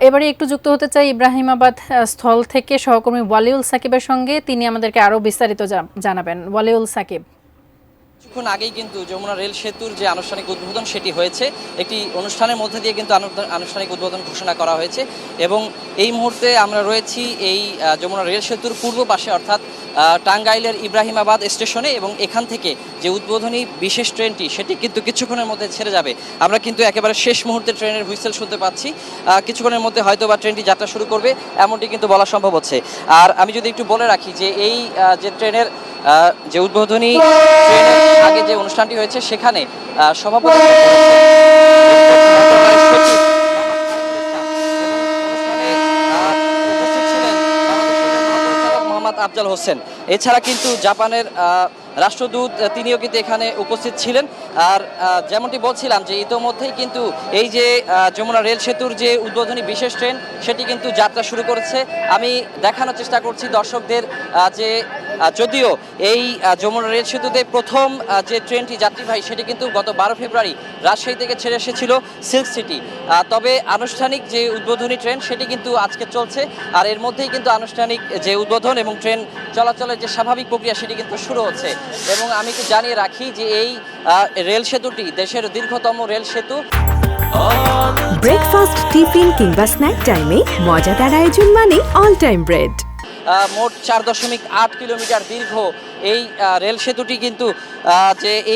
এবারে একটু যুক্ত হতে চাই ইব্রাহিমাবাদ স্থল থেকে সহকর্মী ওয়ালিউল সাকিবের সঙ্গে। তিনি আমাদেরকে আরো বিস্তারিত জানাবেন। ওয়ালিউল সাকিব, কিছুক্ষণ আগেই কিন্তু যমুনা রেল সেতুর যে আনুষ্ঠানিক উদ্বোধন সেটি হয়েছে। একটি অনুষ্ঠানের মধ্যে দিয়ে কিন্তু আনুষ্ঠানিক উদ্বোধন ঘোষণা করা হয়েছে এবং এই মুহূর্তে আমরা রয়েছি এই যমুনা রেল সেতুর পূর্ব পাশে, অর্থাৎ টাঙ্গাইলের ইব্রাহিমাবাদ স্টেশনে, এবং এখান থেকে যে উদ্বোধনী বিশেষ ট্রেনটি সেটি কিন্তু কিছুক্ষণের মধ্যে ছেড়ে যাবে। আমরা কিন্তু একেবারে শেষ মুহূর্তে ট্রেনের হুইসেল শুনতে পাচ্ছি। কিছুক্ষণের মধ্যে হয়তো বা ট্রেনটি যাত্রা শুরু করবে এমনটি কিন্তু বলা সম্ভব হচ্ছে। আর আমি যদি একটু বলে রাখি যে এই যে ট্রেনের যে উদ্বোধনী ট্রেনের আগে যে অনুষ্ঠানটি হয়েছে সেখানে সভাপতি মোহাম্মদ আফজাল হোসেন, এছাড়া কিন্তু জাপানের রাষ্ট্রদূত তিনিও কিন্তু এখানে উপস্থিত ছিলেন। আর যেমনটি বলছিলাম যে ইতোমধ্যেই কিন্তু এই যে যমুনা রেল সেতুর যে উদ্বোধনী বিশেষ ট্রেন সেটি কিন্তু যাত্রা শুরু করেছে। আমি দেখানোর চেষ্টা করছি দর্শকদের যে যদিও এই যমুনা রেল সেতুতে প্রথম যে ট্রেনটি যাত্রীবাহী সেটি কিন্তু গত 12 ফেব্রুয়ারি রাজশাহী থেকে ছেড়ে এসেছিল সিল্ক সিটি, তবে আনুষ্ঠানিক যে উদ্বোধনী ট্রেন সেটি কিন্তু আজকে চলছে। আর এর মধ্যেই কিন্তু আনুষ্ঠানিক যে উদ্বোধন এবং ট্রেন চলাচলের যে স্বাভাবিক প্রক্রিয়া সেটি কিন্তু শুরু হচ্ছে। এবং আমি একটু জানিয়ে রাখি যে এই রেল সেতুটি দেশের দীর্ঘতম রেল সেতু। ব্রেকফাস্ট, টিফিন কিংবা স্ন্যাক টাইমে মজাদার আয়োজন মানে অল টাইম ব্রেড। মোট 4.8 কিলোমিটার দীর্ঘ এই রেল সেতুটি কিন্তু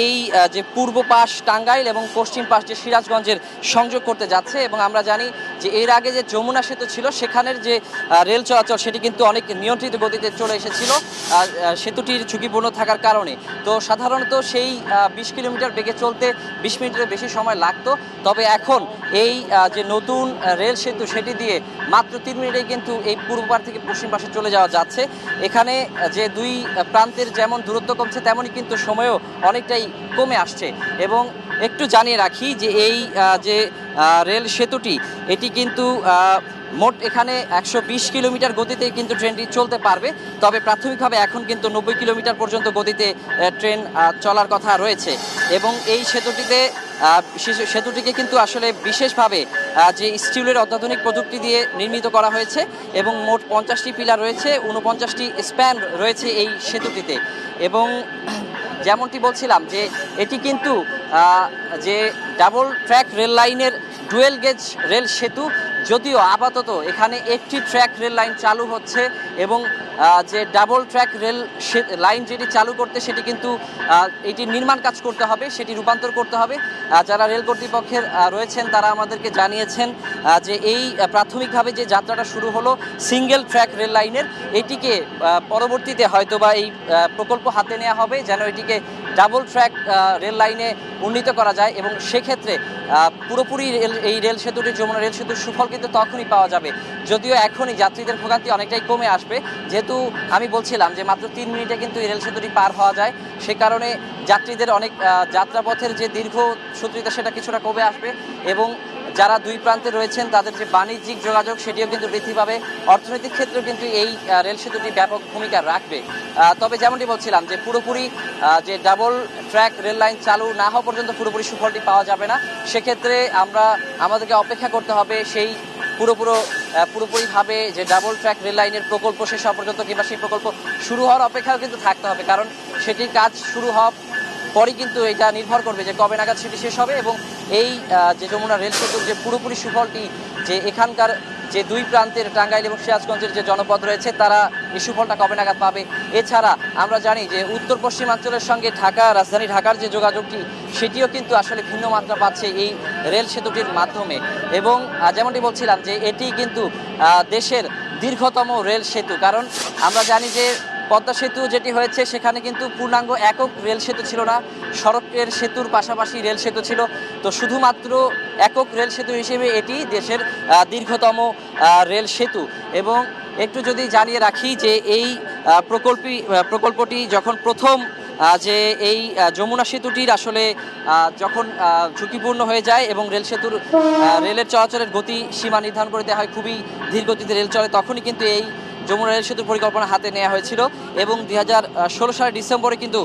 এই যে পূর্ব পাশ টাঙ্গাইল এবং পশ্চিম পাশ যে সিরাজগঞ্জের সংযোগ করতে যাচ্ছে। এবং আমরা জানি যে এর আগে যে যমুনা সেতু ছিল সেখানের যে রেল চলাচল সেটি কিন্তু অনেক নিয়ন্ত্রিত গতিতে চলে এসেছিল সেতুটির ঝুঁকিপূর্ণ থাকার কারণে। তো সাধারণত সেই 20 কিলোমিটার বেগে চলতে 20 মিনিটের বেশি সময় লাগতো, তবে এখন এই যে নতুন রেল সেতু সেটি দিয়ে মাত্র 3 মিনিটেই কিন্তু এই পূর্ব পাশ থেকে পশ্চিম পাশে চলে যাওয়া যাচ্ছে। এখানে যে দুই প্রান্তের যেমন দূরত্ব কমছে তেমনই কিন্তু সময়ও অনেকটাই কমে আসছে। এবং একটু জানিয়ে রাখি যে এই যে রেল সেতুটি এটি কিন্তু মোট এখানে 120 কিলোমিটার গতিতে কিন্তু ট্রেনটি চলতে পারবে, তবে প্রাথমিকভাবে এখন কিন্তু 90 কিলোমিটার পর্যন্ত গতিতে ট্রেন চলার কথা রয়েছে। এবং এই সেতুটিকে কিন্তু আসলে বিশেষভাবে যে স্টিলের অত্যাধুনিক প্রযুক্তি দিয়ে নির্মিত করা হয়েছে এবং মোট 50টি পিলার রয়েছে, 49টি স্প্যান রয়েছে এই সেতুটিতে। এবং যেমনটি বলছিলাম যে এটি কিন্তু যে ডাবল ট্র্যাক রেল লাইনের ডুয়েল গেজ রেল সেতু, যদিও আপাতত এখানে একটি ট্র্যাক রেল লাইন চালু হচ্ছে এবং যে ডাবল ট্র্যাক রেল লাইন যেটি চালু করতে সেটি কিন্তু এটি নির্মাণ কাজ করতে হবে, সেটি রূপান্তর করতে হবে। যারা রেল কর্তৃপক্ষের রয়েছেন তারা আমাদেরকে জানিয়েছেন যে এই প্রাথমিকভাবে যে যাত্রাটা শুরু হলো সিঙ্গেল ট্র্যাক রেল লাইনের, এটিকে পরবর্তীতে হয়তোবা এই প্রকল্প হাতে নেওয়া হবে যেন এটিকে ডাবল ট্র্যাক রেল লাইনে উন্নীত করা যায়। এবং সেক্ষেত্রে পুরোপুরি এই রেল সেতুটি যমুনা রেল সেতুর সুফল কিন্তু তখনই পাওয়া যাবে, যদিও এখনই যাত্রীদের ভোগান্তি অনেকটাই কমে আসবে। যেহেতু আমি বলছিলাম যে মাত্র 3 মিনিটে কিন্তু এই রেল সেতুটি পার হওয়া যায়, সে কারণে যাত্রীদের অনেক যাত্রাপথের যে দীর্ঘ সূত্রিতা সেটা কিছুটা কমে আসবে এবং যারা দুই প্রান্তে রয়েছেন তাদের যে বাণিজ্যিক যোগাযোগ সেটিও কিন্তু বৃদ্ধি পাবে। অর্থনৈতিক ক্ষেত্রেও কিন্তু এই রেল সেতুটি ব্যাপক ভূমিকা রাখবে। তবে যেমনটি বলছিলাম যে পুরোপুরি যে ডাবল ট্র্যাক রেল লাইন চালু না হওয়া পর্যন্ত পুরোপুরি সুফলটি পাওয়া যাবে না। সেক্ষেত্রে আমাদেরকে অপেক্ষা করতে হবে সেই পুরোপুরিভাবে যে ডাবল ট্র্যাক রেল লাইনের প্রকল্প শেষ হওয়া পর্যন্ত, কিংবা সেই প্রকল্প শুরু হওয়ার অপেক্ষাও কিন্তু থাকতে হবে, কারণ সেটির কাজ শুরু হওয়া পরই কিন্তু এটা নির্ভর করবে যে কবে নাগাদ সেটি শেষ হবে। এবং এই যে যমুনা রেল সেতুর যে পুরোপুরি সুফলটি যে এখানকার যে দুই প্রান্তের টাঙ্গাইল এবং সিরাজগঞ্জের যে জনপদ রয়েছে তারা এই সুফলটা কবে নাগাদ পাবে। এছাড়া আমরা জানি যে উত্তর পশ্চিমাঞ্চলের সঙ্গে রাজধানী ঢাকার যে যোগাযোগটি সেটিও কিন্তু আসলে ভিন্ন মাত্রা পাচ্ছে এই রেল সেতুটির মাধ্যমে। এবং যেমনটি বলছিলাম যে এটি কিন্তু দেশের দীর্ঘতম রেল সেতু, কারণ আমরা জানি যে পদ্মা সেতু যেটি হয়েছে সেখানে কিন্তু পূর্ণাঙ্গ একক রেল সেতু ছিল না, সড়কের সেতুর পাশাপাশি রেল সেতু ছিল। তো শুধুমাত্র একক রেল সেতু হিসেবে এটি দেশের দীর্ঘতম রেল সেতু। এবং একটু যদি জানিয়ে রাখি যে এই প্রকল্পটি যখন প্রথম যে এই যমুনা সেতুটির আসলে যখন ঝুঁকিপূর্ণ হয়ে যায় এবং রেলের চলাচলের গতি সীমা নির্ধারণ করে দেওয়া হয়, খুবই ধীর গতিতে রেল চলে, তখনই কিন্তু এই যমুনা রেল সেতুর পরিকল্পনা হাতে নেওয়া হয়েছিল। এবং 2016 সালের ডিসেম্বরে কিন্তু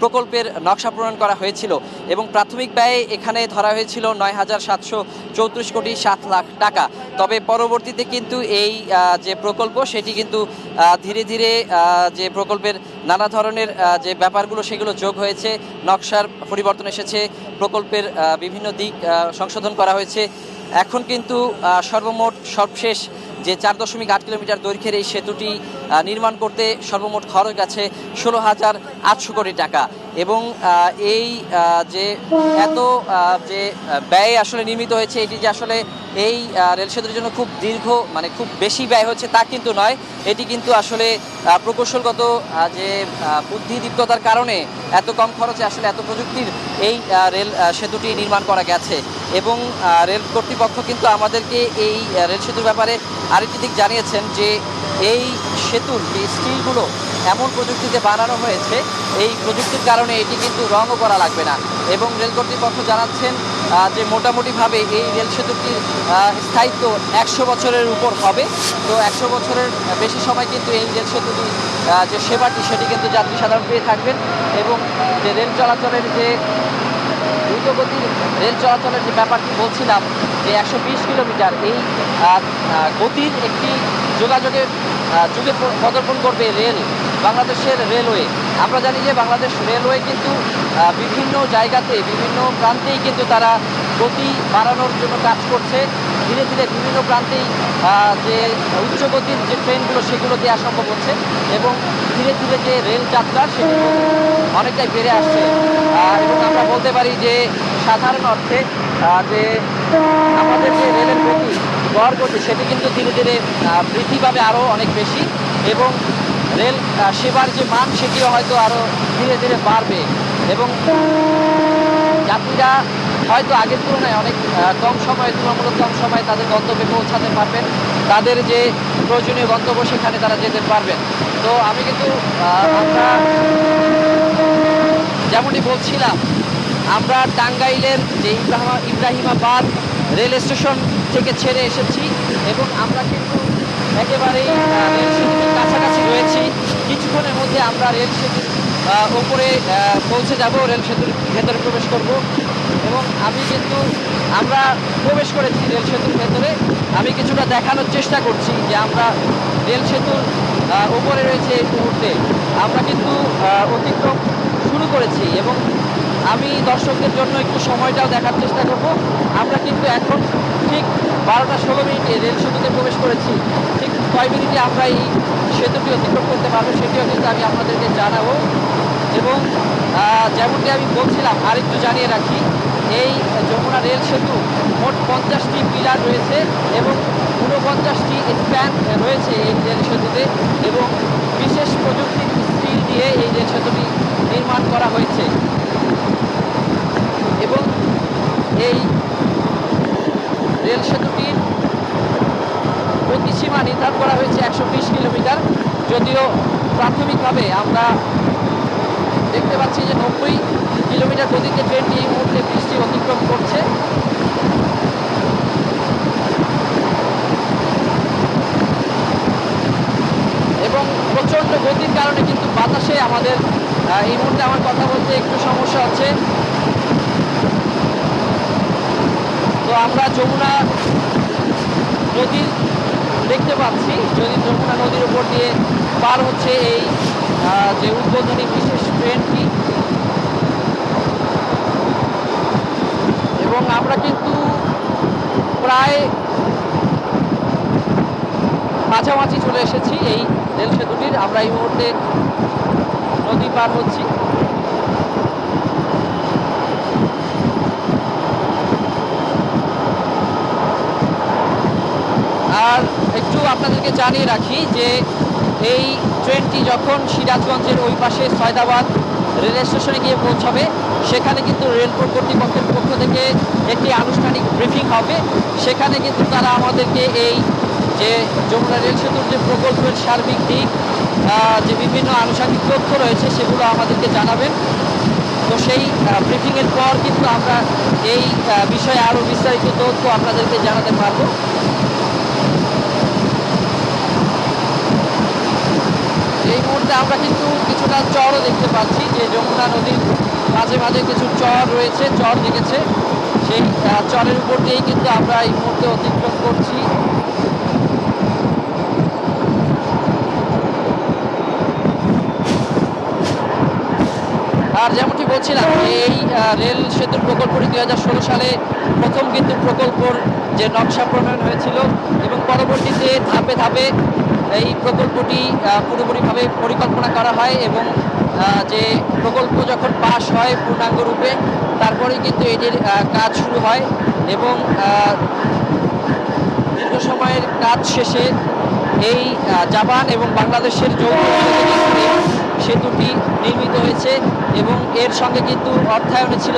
প্রকল্পের নকশা প্রণয়ন করা হয়েছিল এবং প্রাথমিক ব্যয়ে এখানে ধরা হয়েছিল ৯,৭34 কোটি ৭ লাখ টাকা। তবে পরবর্তীতে কিন্তু এই যে প্রকল্প সেটি কিন্তু ধীরে ধীরে যে প্রকল্পের নানা ধরনের যে ব্যাপারগুলো সেগুলো যোগ হয়েছে, নকশার পরিবর্তন এসেছে, প্রকল্পের বিভিন্ন দিক সংশোধন করা হয়েছে। এখন কিন্তু সর্বমোট সর্বশেষ যে ৪.৮ কিলোমিটার দৈর্ঘ্যের এই সেতুটি নির্মাণ করতে সর্বমোট খরচ গেছে ১৬,৮০০ কোটি টাকা। এবং এই যে এত যে ব্যয় আসলে নির্মিত হয়েছে, এটি যে আসলে এই রেল সেতুর জন্য খুব দীর্ঘ মানে খুব বেশি ব্যয় হচ্ছে তা কিন্তু নয়। এটি কিন্তু আসলে প্রকৌশলগত যে বুদ্ধিদীপ্ততার কারণে এত কম খরচে আসলে এত প্রযুক্তির এই রেল সেতুটি নির্মাণ করা গেছে। এবং রেল কর্তৃপক্ষ কিন্তু আমাদেরকে এই রেল সেতুর ব্যাপারে আরেকটি দিক জানিয়েছেন যে এই সেতুর যে স্টিলগুলো এমন প্রযুক্তিতে বানানো হয়েছে, এই প্রযুক্তির কারণে এটি কিন্তু রঙও করা লাগবে না। এবং রেল কর্তৃপক্ষ জানাচ্ছেন যে মোটামুটিভাবে এই রেল সেতুটির স্থায়িত্ব ১০০ বছরের উপর হবে। তো ১০০ বছরের বেশি সময় কিন্তু এই রেল সেতুটি যে সেবাটি সেটি কিন্তু যাত্রী সাধারণ পেয়ে থাকবেন। এবং যে রেল চলাচলের যে দ্রুতগতির রেল চলাচলের যে ব্যাপারটি বলছিলাম যে ১২০ কিলোমিটার এই গতির একটি যোগাযোগের যুগে পদার্পণ করবে রেল, বাংলাদেশের রেলওয়ে। আমরা জানি যে বাংলাদেশ রেলওয়ে কিন্তু বিভিন্ন জায়গাতে বিভিন্ন প্রান্তেই কিন্তু তারা গতি বাড়ানোর জন্য কাজ করছে। ধীরে ধীরে বিভিন্ন প্রান্তেই যে উচ্চ গতির যে ট্রেনগুলো সেগুলো দেওয়া সম্ভব হচ্ছে এবং ধীরে ধীরে যে রেল যাত্রা সেটি অনেকটাই বেড়ে আসছে। এবং আমরা বলতে পারি যে সাধারণ অর্থে যে আমাদের যে রেলের গতি গড় গতি সেটি কিন্তু ধীরে ধীরে বৃদ্ধি পাবে আরও অনেক বেশি। এবং রেল সেবার যে মান সেটিও হয়তো আরও ধীরে ধীরে বাড়বে এবং যাত্রীরা হয়তো আগের তুলনায় অনেক কম সময়ে, তুলনামূলক কম সময়ে তাদের গন্তব্যে পৌঁছাতে পারবেন, তাদের যে প্রয়োজনীয় গন্তব্য সেখানে তারা যেতে পারবেন। তো আমি কিন্তু আমরা যেমনটি বলছিলাম, আমরা টাঙ্গাইলের যে ইব্রাহিমাবাদ রেল স্টেশন থেকে ছেড়ে এসেছি এবং আমরা কিন্তু একেবারেই রেল সেতুর কাছাকাছি রয়েছি। কিছুক্ষণের মধ্যে আমরা রেল সেতুর ওপরে পৌঁছে যাব, রেল সেতুর ভেতরে প্রবেশ করব। এবং আমরা প্রবেশ করেছি রেল সেতুর ভেতরে। আমি কিছুটা দেখানোর চেষ্টা করছি যে আমরা রেল সেতুর ওপরে রয়েছে এই মুহূর্তে। আমরা কিন্তু অতিক্রম শুরু করেছি এবং আমি দর্শকদের জন্য একটু সময়টাও দেখার চেষ্টা করব। আমরা কিন্তু এখন ঠিক 12টা 16 মিনিটে রেল সেতুতে প্রবেশ করেছি। ঠিক কয় মিনিটে আমরা এই সেতুটি অতিক্রম করতে পারবো সেটিও কিন্তু আমি আপনাদেরকে জানাবো। এবং যেমনটি আমি বলছিলাম, আরেকটু জানিয়ে রাখি, এই যমুনা রেল সেতু মোট 50টি পিলার রয়েছে এবং 49টি স্প্যান রয়েছে এই রেল সেতুতে এবং বিশেষ প্রযুক্তির স্টিল দিয়ে এই রেল সেতুটি নির্মাণ করা হয়েছে। এবং এই রেল সেতুটির গতিসীমা নির্ধারণ করা হয়েছে ১২০ কিলোমিটার। যদিও প্রাথমিকভাবে আমরা দেখতে পাচ্ছি যে ৯০ কিলোমিটার গতিতে ট্রেনটি এই মুহূর্তে বৃষ্টি অতিক্রম করছে। এবং প্রচণ্ড গতির কারণে কিন্তু বাতাসে আমাদের এই মুহূর্তে আমার কথা বলতে একটু সমস্যা হচ্ছে। তো আমরা যমুনা নদী দেখতে পাচ্ছি, যদি যমুনা নদীর উপর দিয়ে পার হচ্ছে এই যে উদ্বোধনী বিশেষ ট্রেনটি। এবং আমরা কিন্তু প্রায় মাঝামাঝি চলে এসেছি এই রেল সেতুটির। আমরা এই মুহূর্তে নদী পার হচ্ছি। আর একটু আপনাদেরকে জানিয়ে রাখি যে এই ট্রেনটি যখন সিরাজগঞ্জের ওই পাশে সয়দাবাদ রেল স্টেশনে গিয়ে পৌঁছাবে, সেখানে কিন্তু রেলপোর্ট কর্তৃপক্ষের পক্ষ থেকে একটি আনুষ্ঠানিক ব্রিফিং হবে। সেখানে কিন্তু তারা আমাদেরকে এই যে যমুনা রেল সেতুর যে প্রকল্পের সার্বিক দিক, যে বিভিন্ন আনুষঙ্গিক তথ্য রয়েছে সেগুলো আমাদেরকে জানাবেন। তো সেই ব্রিফিংয়ের পর কিন্তু আমরা এই বিষয়ে আরও বিস্তারিত তথ্য আপনাদেরকে জানাতে পারব। এই মুহূর্তে মুহূর্তে আমরা কিন্তু কিছুটা চরও দেখতে পাচ্ছি, যে যমুনা নদীর মাঝে মাঝে কিছু চর রয়েছে, চর লেগেছে। সেই চরের উপর দিয়েই কিন্তু আমরা এই মুহূর্তে অতিক্রম করছি। আর যেমনটি বলছিলাম, এই রেল সেতুর প্রকল্পটি 2016 সালে প্রথম কিন্তু প্রকল্পর যে নকশা প্রণয়ন হয়েছিল, এবং পরবর্তীতে ধাপে ধাপে এই প্রকল্পটি পুরোপুরিভাবে পরিকল্পনা করা হয়, এবং যে প্রকল্প যখন পাশ হয় পূর্ণাঙ্গ রূপে, তারপরেই কিন্তু এটির কাজ শুরু হয়, এবং দীর্ঘ সময়ের কাজ শেষে এই জাপান এবং বাংলাদেশের যৌথ উদ্যোগে কিন্তু এই সেতুটি নির্মিত হয়েছে, এবং এর সঙ্গে কিন্তু অর্থায়নে ছিল